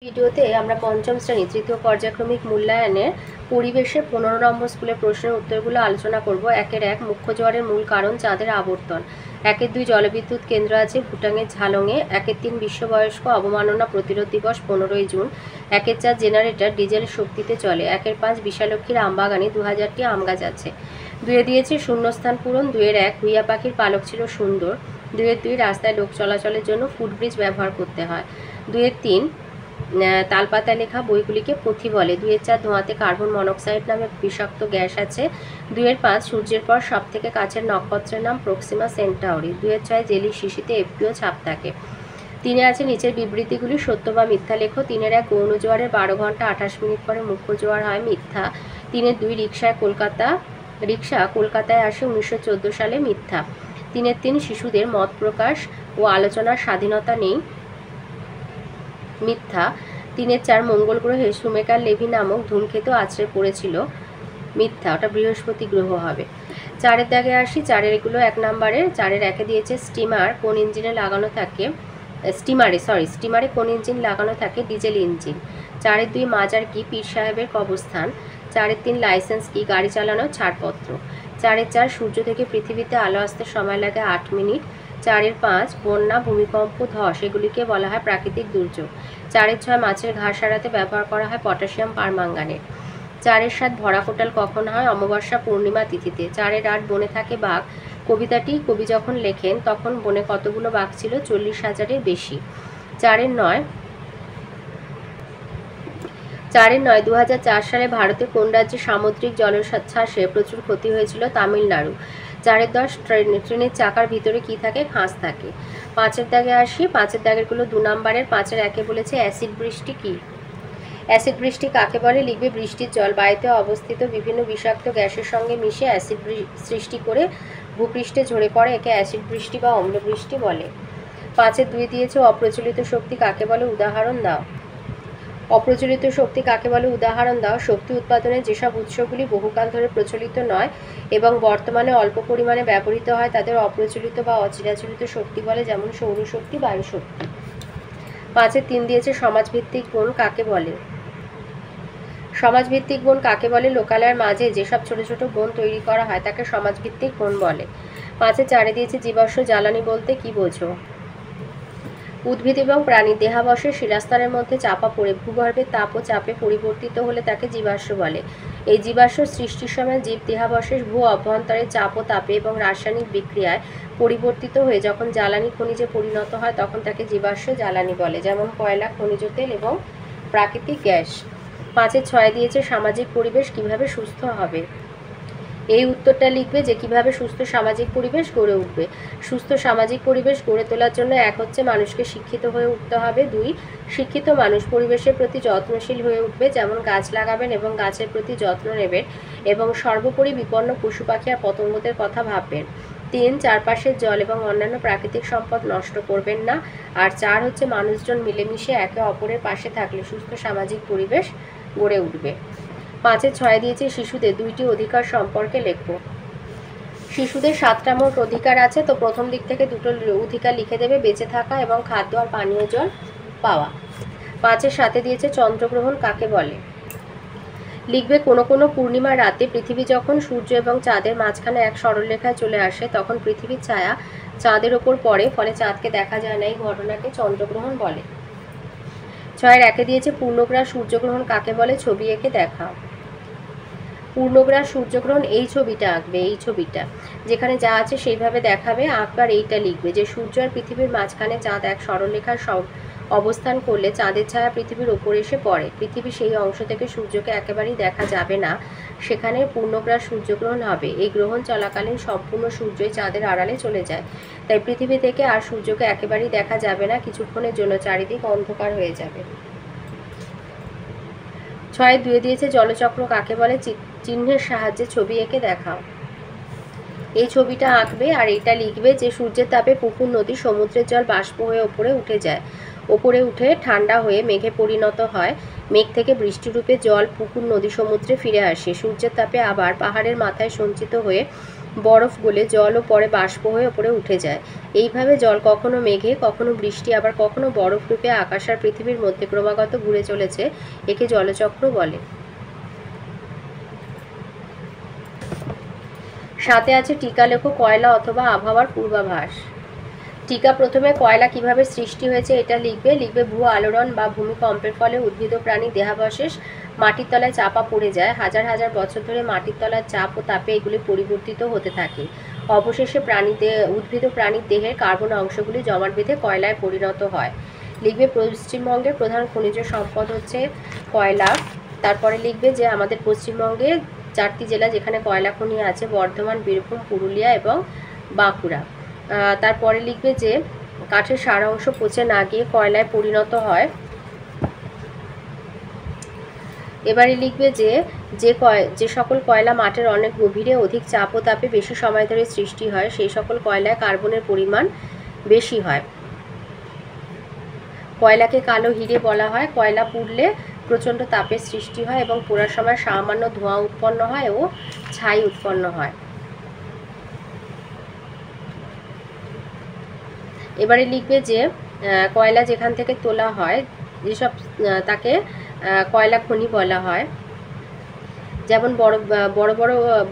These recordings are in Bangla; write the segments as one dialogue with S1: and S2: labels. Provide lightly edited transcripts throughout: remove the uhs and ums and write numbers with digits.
S1: ভিডিওতে আমরা পঞ্চম শ্রেণী তৃতীয় পর্যায়ক্রমিক মূল্যায়নের পরিবেশে 15 নম্বর স্কুলের প্রশ্নের উত্তরগুলো আলোচনা করব। 1-1 মুখ্য জোয়ারের মূল কারণ চাঁদের আবর্তন। 1-2 জলবিদ্যুৎ কেন্দ্র আছে ভুটানের ঝালংয়ে। 1-3 বিশ্ববয়স্ক অবমাননা প্রতিরোধ দিবস 15ই জুন। 1-4 জেনারেটর ডিজেল শক্তিতে চলে। 1-5 বিশালক্ষীর আমবাগানে 2000টি আম গাছ আছে। 2 দিয়েছে শূন্যস্থান পূরণ। 2-1 হুইয়া পাখির পালক ছিল সুন্দর। 2-2 রাস্তায় লোক চলাচলের জন্য ফুটব্রিজ ব্যবহার করতে হয়। 2-3 তালপাতায় লেখা বইগুলিকে পুঁথি বলে। 2-4 ধোঁয়াতে কার্বন মনোক্সাইড নামে বিষাক্ত গ্যাস আছে। 2-5 সূর্যের পর সব থেকে কাছের নক্ষত্রের নাম প্রক্সিমা সেন্টাউরি। 2-6 জেলির শিশিতে এফপিও ছাপ থাকে। 3 আছে নিচের বিবৃতিগুলি সত্য বা মিথ্যা লেখো। 3-1 গৌণ জোয়ারের 12 ঘন্টা 28 মিনিট পরে মুখ্য জোয়ার হয়, মিথ্যা। 3-2 রিক্সা কলকাতায় আসে 1914 সালে, মিথ্যা। 3-3 শিশুদের মত প্রকাশ ও আলোচনার স্বাধীনতা নেই, মিথ্যা। 3-4 মঙ্গল গ্রহে সুমেকার লেভি নামক ধূমকেতু আছড়ে পড়েছিল, মিথ্যা, ওটা বৃহস্পতি গ্রহ হবে। 4-এর দাগে আসি। 4-এর এগুলো 1 নম্বরের। 4-এর 1-এ দিয়েছে স্টিমারে কোন ইঞ্জিন লাগানো থাকে, ডিজেল ইঞ্জিন। 4-এর 2 মাজার কি, পীর সাহেবের কবরস্থান। 4-এর 3 লাইসেন্স কি, গাড়ি চালানোর ছাড়পত্র। 4-এর 4 সূর্য থেকে পৃথিবীতে আলো আসতে সময় লাগে 8 মিনিট। 4-এর 5 বন্যা, ভূমিকম্প, ধস এগুলিকে বলা হয় প্রাকৃতিক দুর্যোগ। 4-এর 6 মাছের ঘাস সারাতে ব্যবহার করা হয় পটাশিয়াম পারম্যাঙ্গানেট। 4-এর 7 ভরা কোটাল কখন হয়, অমাবস্যা পূর্ণিমা তিথিতে। 4-এর 8 বনে থাকে বাঘ। কবিতাটি কবি যখন লেখেন তখন বনে কতগুলো বাঘ ছিল, 40,000-এর বেশি। 4-এর 9 2004 সালে ভারতে কোন রাজ্যে সামুদ্রিক জলোচ্ছ্বাসে প্রচুর ক্ষতি হয়েছিল, তামিলনাড়ু। 4-এর 10 ট্রেনের চাকার ভিতরে কি থাকে, খাঁজ থাকে। 5-এর দাগে আসি। 5-এর দাগেরগুলো 2 নম্বরের। 5-এর 1-এ বলেছে অ্যাসিড বৃষ্টি কি। অ্যাসিড বৃষ্টি কাকে বলে, লিখবে বৃষ্টির জল বায়ুতে অবস্থিত বিভিন্ন বিষাক্ত গ্যাসের সঙ্গে মিশে অ্যাসিড সৃষ্টি করে ভূপৃষ্ঠে ঝরে পড়ে, একে অ্যাসিড বৃষ্টি বা অম্ল বৃষ্টি বলে। 5-এর 2 দিয়েছে অপ্রচলিত শক্তি কাকে বলে, উদাহরণ দাও। অপ্রচলিত শক্তি কাকে বলে, উদাহরণ দাও। শক্তি উৎপাদনের যেসব উৎসগুলি বহুকাল ধরে প্রচলিত নয় এবং বর্তমানে অল্প পরিমাণে ব্যবহৃত হয় তাদের অপ্রচলিত বা অচিরাচরিত শক্তি বলে, যেমন সৌরশক্তি, বায়ুশক্তি। 5-এর 3 দিয়েছে সমাজভিত্তিক গুণ কাকে বলে। সমাজভিত্তিক বন কাকে বলে, লোকালয়ের মাঝে যেসব ছোট ছোট বন তৈরি করা হয় তাকে সমাজভিত্তিক বন বলে। 5-এর 4-এ দিয়েছে জীবাশ্ম জ্বালানি বলতে কি বোঝো। উদ্ভিদ এবং প্রাণীর দেহাবশেষ শিলাস্তরের মধ্যে চাপা পড়ে ভূগর্ভের তাপ ও চাপে পরিবর্তিত হলে তাকে জীবাশ্ম বলে। এই জীবাশ্ম সৃষ্টির সময় জীব দেহাবশেষ ভূ অভ্যন্তরের চাপ ও তাপে এবং রাসায়নিক বিক্রিয়ায় পরিবর্তিত হয়ে যখন জ্বালানি খনিজে পরিণত হয় তখন তাকে জীবাশ্ম জ্বালানি বলে, যেমন কয়লা, খনিজ তেল এবং প্রাকৃতিক গ্যাস। 5-এর 6 দিয়েছে সামাজিক পরিবেশ কিভাবে সুস্থ হবে। এই উত্তরটা লিখবে যে কিভাবে সুস্থ সামাজিক পরিবেশ গড়ে উঠবে। সুস্থ সামাজিক পরিবেশ গড়ে তোলার জন্য 1 হচ্ছে মানুষকে শিক্ষিত হয়ে উঠতে হবে। 2 শিক্ষিত মানুষ পরিবেশের প্রতি যত্নশীল হয়ে উঠবে, যেমন গাছ লাগাবেন এবং গাছের প্রতি যত্ন নেবেন এবং সর্বোপরি বিপন্ন পশু পাখি আর পতঙ্গদের কথা ভাববেন। 3 চারপাশের জল এবং অন্যান্য প্রাকৃতিক সম্পদ নষ্ট করবেন না। আর 4 হচ্ছে মানুষজন মিলেমিশে একে অপরের পাশে থাকলে সুস্থ সামাজিক পরিবেশ গড়ে উঠবে। 5-এর 6 দিয়েছে শিশুদের 2টি অধিকার সম্পর্কে লেখো। শিশুদের 7টা মোট অধিকার আছে, তো প্রথম দিক থেকে 2টো অধিকার লিখে দেবে, বেঁচে থাকা এবং খাদ্য আর পানীয় জল পাওয়া। 5-এর 7-এ দিয়েছে চন্দ্রগ্রহণ কাকে বলে। লিখবে কোনো কোনো পূর্ণিমার রাতে পৃথিবী যখন সূর্য এবং চাঁদের মাঝখানে এক সরলরেখায় চলে আসে তখন পৃথিবীর ছায়া চাঁদের ওপর পড়ে, ফলে চাঁদকে দেখা যায় না, এই ঘটনাকে চন্দ্রগ্রহণ বলে। 6-এর 1-এ দিয়েছে পূর্ণগ্রাস সূর্যগ্রহণ কাকে বলে, ছবি এঁকে দেখাও। পূর্ণগ্রাস সূর্যগ্রহণ এই ছবিটা আঁকবে, এই ছবিটা যেখানে যা আছে সেইভাবে দেখাবে, আঁকবার এইটা লিখবে যে সূর্য আর পৃথিবীর মাঝখানে চাঁদ এক সরলরেখার অবস্থান করলে চাঁদের ছায়া পৃথিবীর ওপরে এসে পড়ে। পৃথিবী সেই অংশ থেকে সূর্যকে একেবারেই দেখা যাবে না, সেখানে পূর্ণগ্রাস সূর্যগ্রহণ হবে। এই গ্রহণ চলাকালীন সম্পূর্ণ সূর্যই চাঁদের আড়ালে চলে যায়, তাই পৃথিবী থেকে আর সূর্যকে একেবারেই দেখা যাবে না, কিছুক্ষণের জন্য চারিদিক অন্ধকার হয়ে যাবে। 6-এর 2 দিয়েছে জলচক্র কাকে বলে, চিহ্নের সাহায্যে ছবি এঁকে দেখাও। এই ছবিটা আঁকবে আর এটা লিখবে যে সূর্যের তাপে পুকুর, নদী, সমুদ্রের জল বাষ্প হয়ে ওপরে উঠে যায়, ওপরে উঠে ঠান্ডা হয়ে মেঘে পরিণত হয়, মেঘ থেকে বৃষ্টিরূপে জল পুকুর, নদী, সমুদ্রে ফিরে আসে, সূর্যের তাপে আবার পাহাড়ের মাথায় সঞ্চিত হয়ে বরফ গলে জলও পরে বাষ্প হয়ে ওপরে উঠে যায়। এইভাবে জল কখনো মেঘে, কখনো বৃষ্টি, আবার কখনো বরফ রূপে আকাশ আর পৃথিবীর মধ্যে ক্রমাগত ঘুরে চলেছে। একে জলচক্র বলে। সাথে আছে টিকা লেখো কয়লা অথবা আবহাওয়ার পূর্বাভাস। টিকা প্রথমে কয়লা কিভাবে সৃষ্টি হয়েছে এটা লিখবে ভূ আলোড়ন বা ভূমিকম্পের ফলে উদ্ভিদ ও প্রাণী দেহাবশেষ মাটির তলায় চাপা পড়ে যায়। হাজার হাজার বছর ধরে মাটির তলার চাপ ও তাপে এগুলি পরিবর্তিত হতে থাকে। অবশেষে উদ্ভিদ ও প্রাণীর দেহের কার্বন অংশগুলি জমাট বেঁধে কয়লায় পরিণত হয়। লিখবে পশ্চিমবঙ্গের প্রধান খনিজ সম্পদ হচ্ছে কয়লা। তারপরে লিখবে যে আমাদের পশ্চিমবঙ্গে 4টি জেলা যেখানে কয়লা খনি আছে: বর্ধমান, বীরভূম, পুরুলিয়া এবং বাঁকুড়া। তারপরে লিখবে যে কাঠের সার অংশ পচে না গিয়ে কয়লায় পরিণত হয়। এবারে লিখবে যে সকল কয়লা মাটির অনেক গভীরে অধিক চাপ ও তাপে বেশি সময় ধরে সৃষ্টি হয়, সেই সকল কয়লায় কার্বনের পরিমাণ বেশি হয়। কয়লাকে কালো হিরে বলা হয়। কয়লা পুড়লে প্রচণ্ড তাপের সৃষ্টি হয় এবং পোড়ার সময় সামান্য ধোঁয়া উৎপন্ন হয় ও ছাই উৎপন্ন হয়। এবারে লিখবে যে কয়লা যেখান থেকে তোলা হয় যেসব তাকে কয়লা খনি বলা হয়। যেমন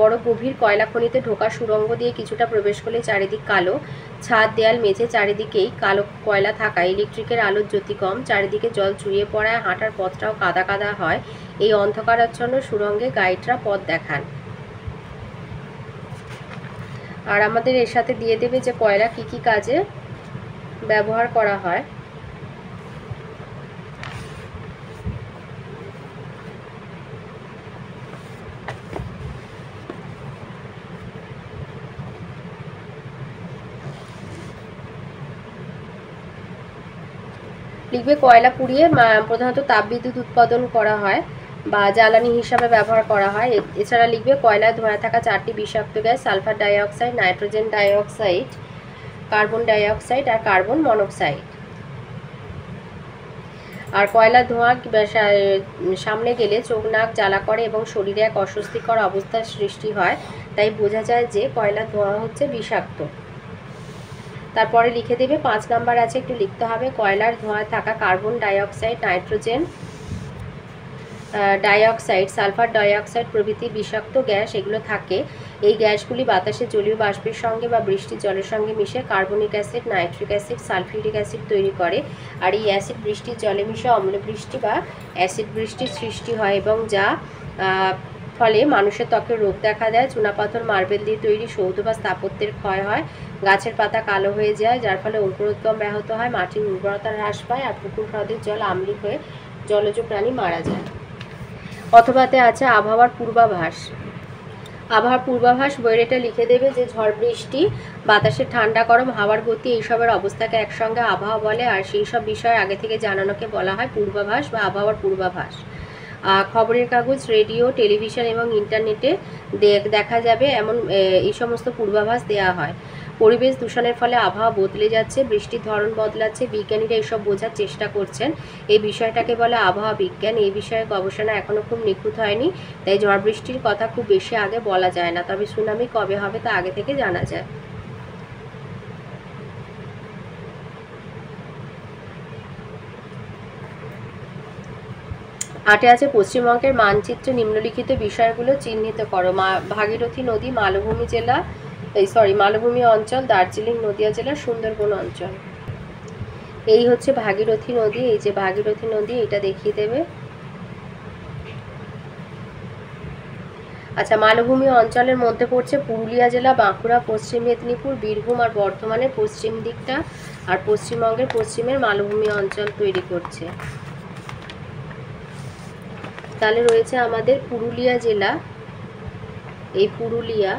S1: বড় গভীর কয়লা খনিতে ঢোকা সুড়ঙ্গ দিয়ে কিছুটা প্রবেশ করলে চারিদিক কালো, ছাদ দেয়াল মেঝে চারিদিকেই কালো কয়লা থাকায় ইলেকট্রিকের আলোর জ্যোতি কম, চারিদিকে জল চুইয়ে পড়ায় হাঁটার পথটাও কাদা কাদা হয়। এই অন্ধকারাচ্ছন্ন সুড়ঙ্গে গাইডরা পথ দেখান। আর আমাদের এর সাথে দিয়ে দেবে যে কয়লা কি কি কাজে ব্যবহার করা হয়। লিখবে কয়লা পুড়িয়ে প্রধানত তাপবিদ্যুৎ উৎপাদন করা হয় বা জ্বালানি হিসাবে ব্যবহার করা হয়। এছাড়া লিখবে কয়লায় ধোঁয়ায় থাকা 4টি বিষাক্ত গ্যাস: sulphur dioxide, nitrogen dioxide, carbon dioxide আর কার্বন মনোক্সাইড। আর কয়লা ধোঁয়া সামনে গেলে চোখ নাক জ্বালা করে এবং শরীরে এক অস্বস্তিকর অবস্থার সৃষ্টি হয়, তাই বোঝা যায় যে কয়লা ধোঁয়া হচ্ছে বিষাক্ত। তারপরে লিখে দেবে 5 নাম্বার আছে, একটু লিখতে হবে। কয়লার ধোঁয়ায় থাকা carbon dioxide, nitrogen dioxide, sulphur dioxide প্রভৃতি বিষাক্ত গ্যাস এগুলো থাকে। এই গ্যাসগুলি বাতাসে জলীয় বাষ্পের সঙ্গে বা বৃষ্টির জলের সঙ্গে মিশে carbonic acid, nitric acid, sulphuric acid তৈরি করে। আর এই অ্যাসিড বৃষ্টির জলে মিশে অম্ল বৃষ্টি বা অ্যাসিড বৃষ্টির সৃষ্টি হয় এবং যা ফলে মানুষের ত্বকে রোগ দেখা দেয়। চুনাপাথর, মার্বেল দিয়ে তৈরি সৌধ বা স্থাপত্যের ক্ষয় হয়, গাছের পাতা কালো হয়ে যায়, যার ফলে অঙ্কুরোদ্গম ব্যাহত হয়, মাটির উর্বরতা হ্রাস পায় আর পুকুর হ্রদের জল আম্লিক হয়ে জলজ প্রাণী মারা যায়। অথবাতে আছে আবহাওয়ার পূর্বাভাস। আবহাওয়ার পূর্বাভাস বইয়ের এটা লিখে দেবে যে ঝড় বৃষ্টি, বাতাসের ঠান্ডা গরম, হাওয়ার গতি এইসবের অবস্থাকে একসঙ্গে আবহাওয়া বলে। আর সেই সব বিষয় আগে থেকে জানানোকে বলা হয় পূর্বাভাস বা আবহাওয়ার পূর্বাভাস। খবরের কাগজ, রেডিও, টেলিভিশন এবং ইন্টারনেটে দেখা যাবে এমন এই সমস্ত পূর্বাভাস দেওয়া হয়। পরিবেশ দূষণের ফলে আবহাওয়া বদলে যাচ্ছে, বৃষ্টির ধরন বদলাচ্ছে, বিজ্ঞানীরা এসব বোঝার চেষ্টা করছেন। এই বিষয়টাকে বলে আবহাওয়া বিজ্ঞান। এই বিষয়ে গবেষণা এখনও খুব নিখুঁত হয়নি, তাই ঝড় বৃষ্টির কথা খুব বেশি আগে বলা যায় না। তবে সুনামি কবে হবে তা আগে থেকে জানা যায়। আটে আছে পশ্চিমবঙ্গের মানচিত্রে নিম্নলিখিত বিষয়গুলো চিহ্নিত করো। ভাগীরথী নদী মালভূমি অঞ্চল, দার্জিলিং নদিয়া জেলা, সুন্দরবন অঞ্চল। এই হচ্ছে ভাগীরথী নদী। এই যে ভাগীরথী নদী, এটা দেখিয়ে দেবে। আচ্ছা, মালভূমি অঞ্চলের মধ্যে পড়ছে পুরুলিয়া জেলা, বাঁকুড়া, পশ্চিম মেদিনীপুর, বীরভূম আর বর্ধমানের পশ্চিম দিকটা, আর পশ্চিমবঙ্গের পশ্চিমের মালভূমি অঞ্চল তৈরি করছে। তাহলে রয়েছে আমাদের পুরুলিয়া জেলা। এই পুরুলিয়া,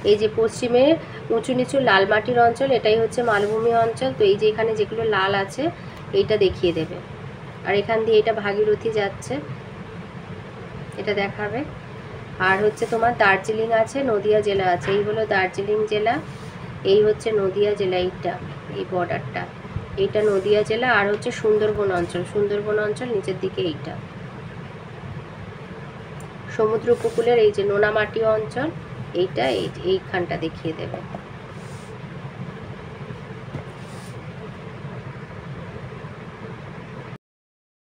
S1: এই যে পশ্চিমে উঁচু নিচু লাল মাটির অঞ্চল, এটাই হচ্ছে মালভূমি অঞ্চল। তো এই যে এখানে যেগুলো লাল আছে এইটা দেখিয়ে দেবে, আর এখান দিয়ে এটা ভাগীরথী যাচ্ছে, এটা দেখাবে। আর হচ্ছে তোমার দার্জিলিং আছে, নদিয়া জেলা আছে। এই হলো দার্জিলিং জেলা, এই হচ্ছে নদিয়া জেলা, এইটা এই বর্ডারটা, এইটা নদিয়া জেলা। আর হচ্ছে সুন্দরবন অঞ্চল, সুন্দরবন অঞ্চল নিচের দিকে এইটা। সমুদ্র উপকূলের এই যে নোনামাটি অঞ্চল, এইখানটা দেখিয়ে দেবে।